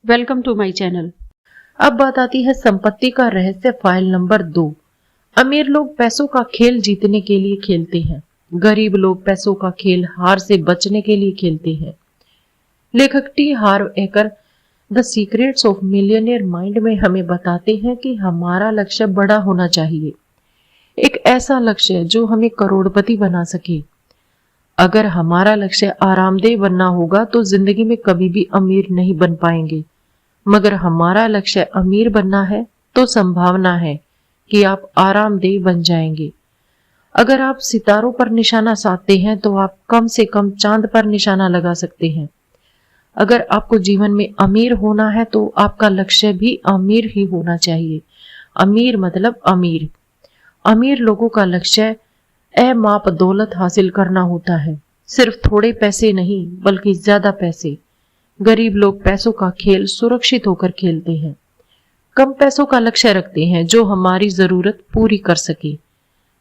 Welcome to my channel. अब बात आती है संपत्ति का रहस्य फाइल नंबर 2। अमीर लोग पैसों का खेल जीतने के लिए खेलते हैं, गरीब लोग पैसों का खेल हार से बचने के लिए खेलते हैं। लेखक T हार्व acre the secrets of millionaire mind में हमें बताते हैं कि हमारा लक्ष्य बड़ा होना चाहिए, एक ऐसा लक्ष्य जो हमें करोड़पति बना सके। अगर हमारा लक्ष्य आरामदेह बनना होगा तो जिंदगी में कभी भी अमीर नहीं बन पाएंगे, मगर हमारा लक्ष्य अमीर बनना है तो संभावना है कि आप आरामदेह बन जाएंगे। अगर आप सितारों पर निशाना साधते हैं तो आप कम से कम चांद पर निशाना लगा सकते हैं। अगर आपको जीवन में अमीर होना है तो आपका लक्ष्य भी अमीर ही होना चाहिए। अमीर मतलब अमीर। अमीर लोगों का लक्ष्य अमाप दौलत हासिल करना होता है, सिर्फ थोड़े पैसे नहीं बल्कि ज्यादा पैसे। गरीब लोग पैसों का खेल सुरक्षित होकर खेलते हैं, कम पैसों का लक्ष्य रखते हैं जो हमारी जरूरत पूरी कर सके।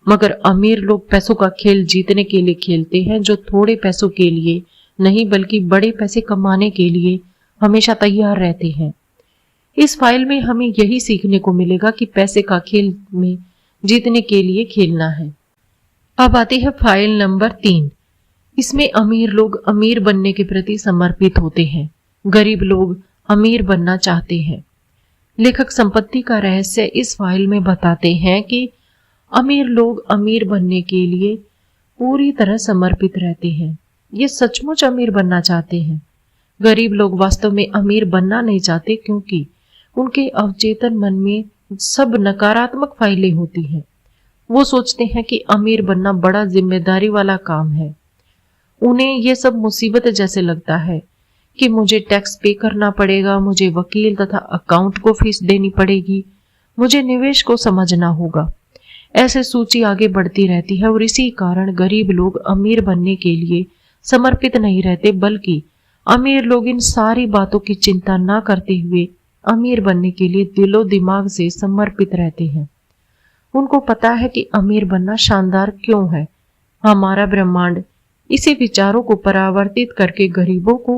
मगर अमीर लोग पैसों का खेल जीतने के लिए खेलते हैं, जो थोड़े पैसों के लिए नहीं बल्कि बड़े पैसे कमाने के लिए हमेशा तैयार रहते हैं। इस फाइल में हमें यही सीखने को मिलेगा कि पैसे का खेल में जीतने के लिए खेलना है। अब आती है फाइल नंबर 3। इसमें अमीर लोग अमीर बनने के प्रति समर्पित होते हैं, गरीब लोग अमीर बनना चाहते हैं। लेखक संपत्ति का रहस्य इस फाइल में बताते हैं कि अमीर लोग अमीर बनने के लिए पूरी तरह समर्पित रहते हैं, ये सचमुच अमीर बनना चाहते हैं। गरीब लोग वास्तव में अमीर बनना नहीं चाहते क्योंकि उनके अवचेतन मन में सब नकारात्मक फाइलें होती हैं। वो सोचते हैं कि अमीर बनना बड़ा जिम्मेदारी वाला काम है। उन्हें यह सब मुसीबत जैसे लगता है कि मुझे टैक्स पे करना पड़ेगा, मुझे वकील तथा अकाउंट को फीस देनी पड़ेगी, मुझे निवेश को समझना होगा। ऐसे सूची आगे बढ़ती रहती है और इसी कारण गरीब लोग अमीर बनने के लिए समर्पित नहीं रहते, बल्कि अमीर लोग इन सारी बातों की चिंता ना करते हुए अमीर बनने के लिए दिलो दिमाग से समर्पित रहते हैं। उनको पता है कि अमीर बनना शानदार क्यों है। हमारा ब्रह्मांड इसी विचारों को परावर्तित करके गरीबों को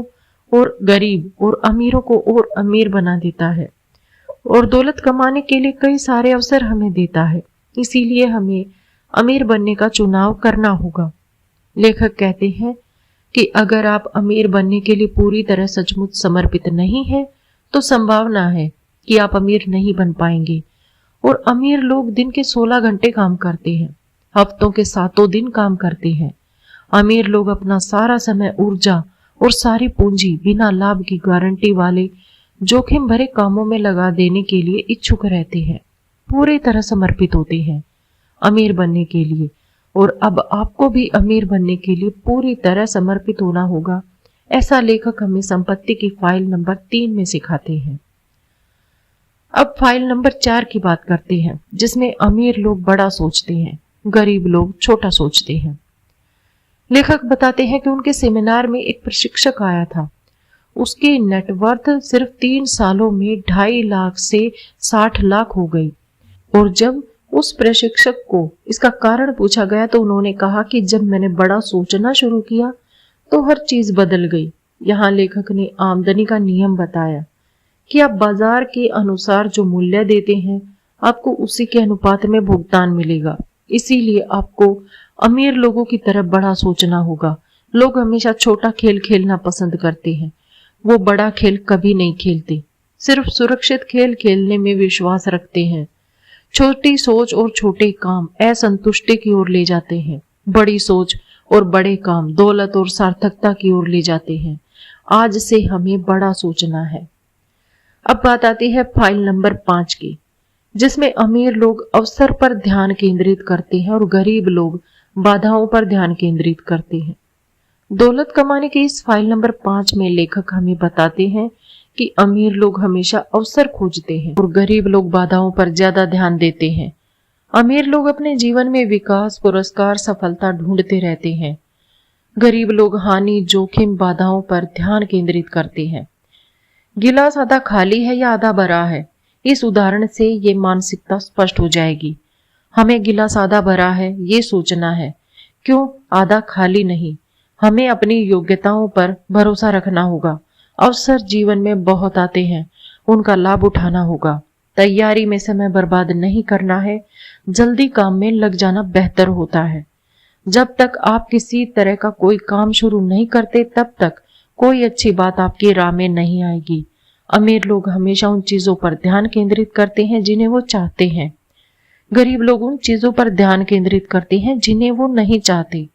और गरीब और अमीरों को और अमीर बना देता है और दौलत कमाने के लिए कई सारे अवसर हमें देता है। इसीलिए हमें अमीर बनने का चुनाव करना होगा। लेखक कहते हैं कि अगर आप अमीर बनने के लिए पूरी तरह सचमुच समर्पित नहीं हैं, तो संभावना है कि आप अमीर नहीं बन पाएंगे। और अमीर लोग दिन के 16 घंटे काम करते हैं, हफ्तों के 7 दिन काम करते हैं। अमीर लोग अपना सारा समय, ऊर्जा और सारी पूंजी बिना लाभ की गारंटी वाले जोखिम भरे कामों में लगा देने के लिए इच्छुक रहते हैं, पूरी तरह समर्पित होते हैं अमीर बनने के लिए। और अब आपको भी अमीर बनने के लिए पूरी तरह समर्पित होना होगा, ऐसा लेखक हमें संपत्ति की फाइल नंबर 3 में सिखाते हैं। अब फाइल नंबर 4 की बात करते हैं, जिसमें अमीर लोग बड़ा सोचते हैं, गरीब लोग छोटा सोचते हैं। लेखक बताते हैं कि उनके सेमिनार में एक प्रशिक्षक आया था। उसकी नेटवर्थ सिर्फ 3 सालों में 2.5 लाख से 60 लाख हो गई। और जब उस प्रशिक्षक को इसका कारण पूछा गया तो उन्होंने कहा कि जब मैंने बड़ा सोचना शुरू किया तो हर चीज बदल गई। यहाँ लेखक ने आमदनी का नियम बताया कि आप बाजार के अनुसार जो मूल्य देते हैं, आपको उसी के अनुपात में भुगतान मिलेगा। इसीलिए आपको अमीर लोगों की तरफ बड़ा सोचना होगा। लोग हमेशा छोटा खेल खेलना पसंद करते हैं, वो बड़ा खेल कभी नहीं खेलते, सिर्फ सुरक्षित खेल खेलने में विश्वास रखते हैं। छोटी सोच और छोटे काम असंतुष्टि की ओर ले जाते हैं, बड़ी सोच और बड़े काम दौलत और सार्थकता की ओर ले जाते हैं। आज से हमें बड़ा सोचना है। अब बात आती है फाइल नंबर 5 की, जिसमें अमीर लोग अवसर पर ध्यान केंद्रित करते हैं और गरीब लोग बाधाओं पर ध्यान केंद्रित करते हैं। दौलत कमाने के इस फाइल नंबर 5 में लेखक हमें बताते हैं कि अमीर लोग हमेशा अवसर खोजते हैं और गरीब लोग बाधाओं पर ज्यादा ध्यान देते हैं। अमीर लोग अपने जीवन में विकास, पुरस्कार, सफलता ढूंढते रहते हैं। गरीब लोग हानि, जोखिम, बाधाओं पर ध्यान केंद्रित करते हैं। गिलास आधा खाली है या आधा भरा है, इस उदाहरण से ये मानसिकता स्पष्ट हो जाएगी। हमें गिलास आधा भरा है ये सोचना है, क्यों आधा खाली नहीं। हमें अपनी योग्यताओं पर भरोसा रखना होगा, अवसर जीवन में बहुत आते हैं, उनका लाभ उठाना होगा। तैयारी में समय बर्बाद नहीं करना है, जल्दी काम में लग जाना बेहतर होता है। जब तक आप किसी तरह का कोई काम शुरू नहीं करते तब तक कोई अच्छी बात आपकी राह में नहीं आएगी। अमीर लोग हमेशा उन चीजों पर ध्यान केंद्रित करते हैं जिन्हें वो चाहते हैं। गरीब लोग उन चीजों पर ध्यान केंद्रित करते हैं जिन्हें वो नहीं चाहते।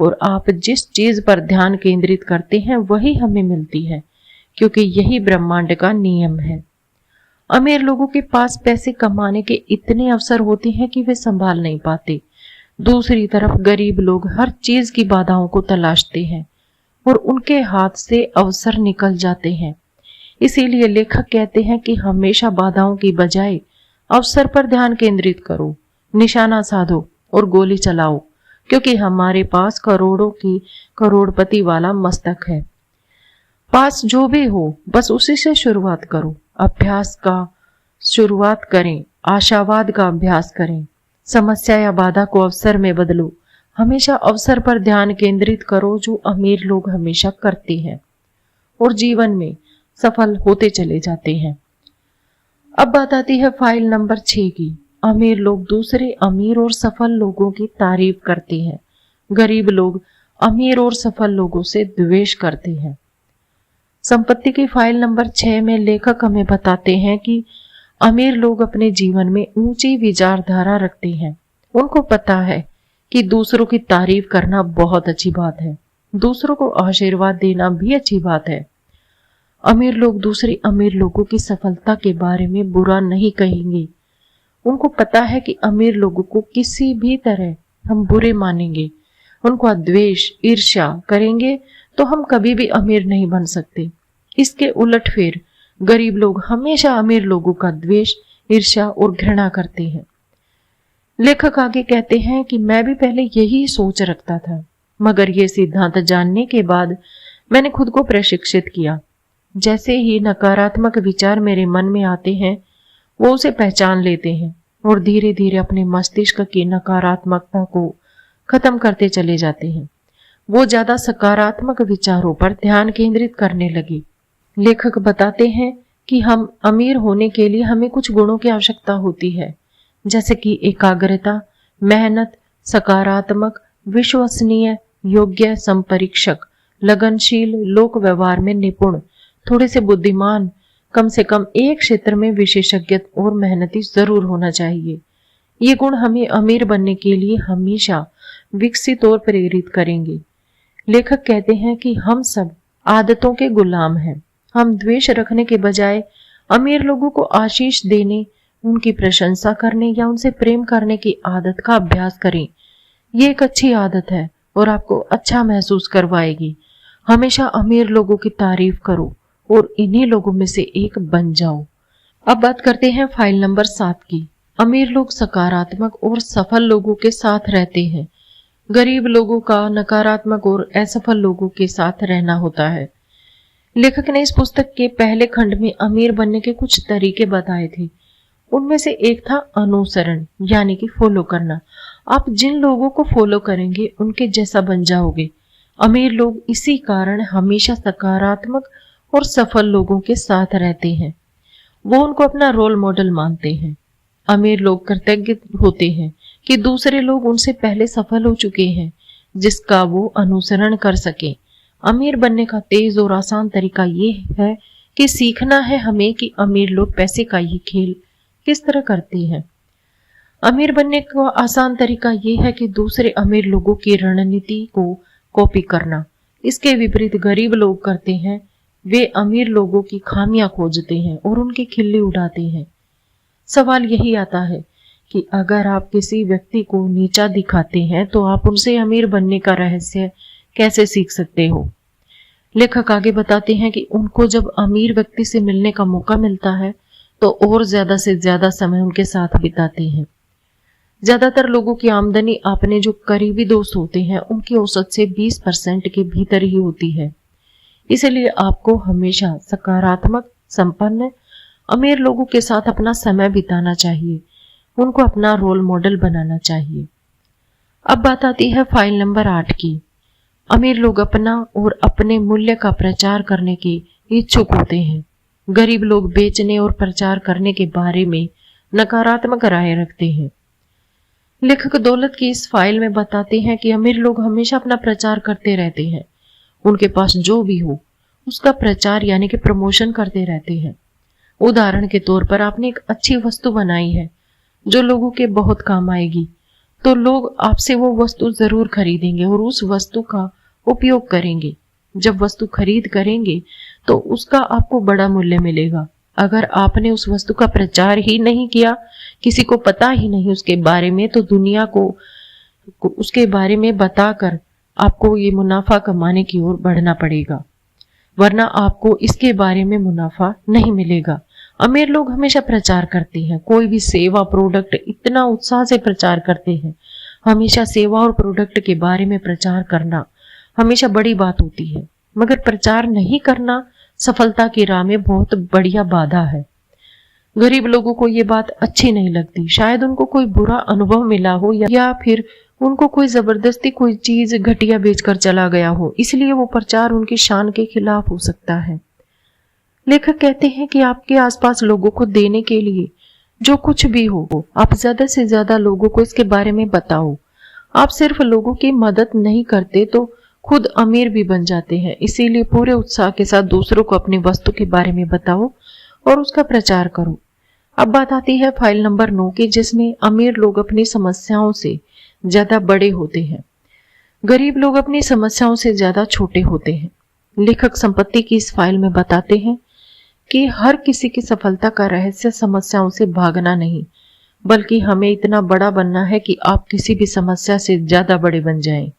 और आप जिस चीज पर ध्यान केंद्रित करते हैं वही हमें मिलती है, क्योंकि यही ब्रह्मांड का नियम है। अमीर लोगों के पास पैसे कमाने के इतने अवसर होते हैं कि वे संभाल नहीं पाते। दूसरी तरफ गरीब लोग हर चीज की बाधाओं को तलाशते हैं और उनके हाथ से अवसर निकल जाते हैं। इसीलिए लेखक कहते हैं कि हमेशा बाधाओं की बजाय अवसर पर ध्यान केंद्रित करो, निशाना साधो और गोली चलाओ, क्योंकि हमारे पास करोड़ों की करोड़पति वाला मस्तक है। पास जो भी हो बस उसी से शुरुआत करो। अभ्यास का शुरुआत करें, आशावाद का अभ्यास करें। समस्या या बाधा को अवसर में बदलो। हमेशा अवसर पर ध्यान केंद्रित करो, जो अमीर लोग हमेशा करते हैं और जीवन में सफल होते चले जाते हैं। अब बात आती है फाइल नंबर 6 की। अमीर लोग दूसरे अमीर और सफल लोगों की तारीफ करते हैं। गरीब लोग अमीर और सफल लोगों से द्वेष करते हैं। संपत्ति की फाइल नंबर 6 में लेखक हमें बताते हैं कि अमीर लोग अपने जीवन में ऊंची विचारधारा रखते हैं। उनको पता है कि दूसरों की तारीफ करना बहुत अच्छी बात है, दूसरों को आशीर्वाद देना भी अच्छी बात है। अमीर लोग दूसरे अमीर लोगों की सफलता के बारे में बुरा नहीं कहेंगे। उनको पता है कि अमीर लोगों को किसी भी तरह हम बुरे मानेंगे, उनको द्वेष ईर्ष्या करेंगे तो हम कभी भी अमीर नहीं बन सकते। इसके उलट फिर गरीब लोग हमेशा अमीर लोगों का द्वेष ईर्ष्या और घृणा करते हैं। लेखक आगे कहते हैं कि मैं भी पहले यही सोच रखता था, मगर ये सिद्धांत जानने के बाद मैंने खुद को प्रशिक्षित किया। जैसे ही नकारात्मक विचार मेरे मन में आते हैं वो उसे पहचान लेते हैं और धीरे धीरे अपने मस्तिष्क की नकारात्मकता को खत्म करते चले जाते हैं। वो ज्यादा सकारात्मक विचारों पर ध्यान केंद्रित करने लगे। लेखक बताते हैं कि हम अमीर होने के लिए हमें कुछ गुणों की आवश्यकता होती है, जैसे कि एकाग्रता, मेहनत, सकारात्मक, विश्वसनीय, योग्य, संपरीक्षक, लगनशील, लोक व्यवहार में निपुण, थोड़े से बुद्धिमान, कम से कम एक क्षेत्र में विशेषज्ञ और मेहनती जरूर होना चाहिए। ये गुण हमें अमीर बनने के लिए हमेशा विकसित और प्रेरित करेंगे। लेखक कहते हैं कि हम सब आदतों के गुलाम हैं। हम द्वेष रखने के बजाय अमीर लोगों को आशीष देने, उनकी प्रशंसा करने या उनसे प्रेम करने की आदत का अभ्यास करें। ये एक अच्छी आदत है और आपको अच्छा महसूस करवाएगी। हमेशा अमीर लोगों की तारीफ करो और इन्हीं लोगों में से एक बन जाओ। अब बात करते हैं फाइल नंबर 7 की। अमीर लोग सकारात्मक और सफल लोगों के साथ रहते हैं। गरीब लोगों का नकारात्मक और असफल लोगों के साथ रहना होता है। लेखक ने इस पुस्तक के पहले खंड में अमीर बनने के कुछ तरीके बताए थे। उनमें से एक था अनुसरण, यानी कि फॉलो करना। आप जिन लोगों को फॉलो करेंगे उनके जैसा बन जाओगे। अमीर लोग इसी कारण हमेशा सकारात्मक और सफल लोगों के साथ रहते हैं। वो उनको अपना रोल मॉडल मानते हैं। अमीर लोग कृतज्ञ होते हैं कि दूसरे लोग उनसे पहले सफल हो चुके हैं, जिसका वो अनुसरण कर सके। अमीर बनने का तेज और आसान तरीका ये है कि सीखना है हमें कि अमीर लोग पैसे का ये खेल किस तरह करते हैं। अमीर बनने का आसान तरीका ये है कि दूसरे अमीर लोगों की रणनीति को कॉपी करना। इसके विपरीत गरीब लोग करते हैं, वे अमीर लोगों की खामियां खोजते हैं और उनकी खिल्ली उड़ाते हैं। सवाल यही आता है कि अगर आप किसी व्यक्ति को नीचा दिखाते हैं तो आप उनसे अमीर बनने का रहस्य कैसे सीख सकते हो। लेखक आगे बताते हैं कि उनको जब अमीर व्यक्ति से मिलने का मौका मिलता है तो और ज्यादा से ज्यादा समय उनके साथ बिताते हैं। ज्यादातर लोगों की आमदनी अपने जो करीबी दोस्त होते हैं उनकी औसत से 20% के भीतर ही होती है। इसलिए आपको हमेशा सकारात्मक, संपन्न, अमीर लोगों के साथ अपना समय बिताना चाहिए, उनको अपना रोल मॉडल बनाना चाहिए। अब बात आती है फाइल नंबर 8 की। अमीर लोग अपना और अपने मूल्य का प्रचार करने के इच्छुक होते हैं। गरीब लोग बेचने और प्रचार करने के बारे में नकारात्मक राय रखते हैं। लेखक दौलत की इस फाइल में बताते हैं कि अमीर लोग हमेशा अपना प्रचार करते रहते हैं। उनके पास जो भी हो उसका प्रचार यानी कि प्रमोशन करते रहते हैं। उदाहरण के तौर पर आपने एक अच्छी वस्तु बनाई है जो लोगों के बहुत काम आएगी, तो लोग आपसे वो वस्तु जरूर खरीदेंगे और उस वस्तु का उपयोग करेंगे। जब वस्तु खरीद करेंगे तो उसका आपको बड़ा मूल्य मिलेगा। अगर आपने उस वस्तु का प्रचार ही नहीं किया, किसी को पता ही नहीं उसके बारे में, तो दुनिया को उसके बारे में बताकर आपको ये मुनाफा कमाने की ओर बढ़ना पड़ेगा, वरना आपको इसके बारे में मुनाफा नहीं मिलेगा। अमीर लोग हमेशा प्रचार करते हैं। कोई भी सेवा प्रोडक्ट इतना उत्साह से प्रचार करते हैं। हमेशा सेवा और प्रोडक्ट के बारे में प्रचार करना हमेशा बड़ी बात होती है, मगर प्रचार नहीं करना सफलता की राह में बहुत बढ़िया बाधा है। गरीब लोगों को ये बात अच्छी नहीं लगती। शायद उनको कोई बुरा अनुभव मिला हो या फिर उनको कोई जबरदस्ती कोई चीज घटिया बेचकर चला गया हो, इसलिए वो प्रचार उनकी शान के खिलाफ हो सकता है। लेखक कहते हैं कि आपके आसपास लोगों को देने के लिए जो कुछ भी हो, आप ज्यादा से ज्यादा लोगों को इसके बारे में बताओ। आप सिर्फ लोगों की मदद नहीं करते तो खुद अमीर भी बन जाते हैं। इसीलिए पूरे उत्साह के साथ दूसरों को अपनी वस्तु के बारे में बताओ और उसका प्रचार करो। अब बात आती है फाइल नंबर 9 की, जिसमें अमीर लोग अपनी समस्याओं से ज्यादा बड़े होते हैं, गरीब लोग अपनी समस्याओं से ज्यादा छोटे होते हैं। लेखक संपत्ति की इस फाइल में बताते हैं कि हर किसी की सफलता का रहस्य समस्याओं से भागना नहीं, बल्कि हमें इतना बड़ा बनना है कि आप किसी भी समस्या से ज्यादा बड़े बन जाएं।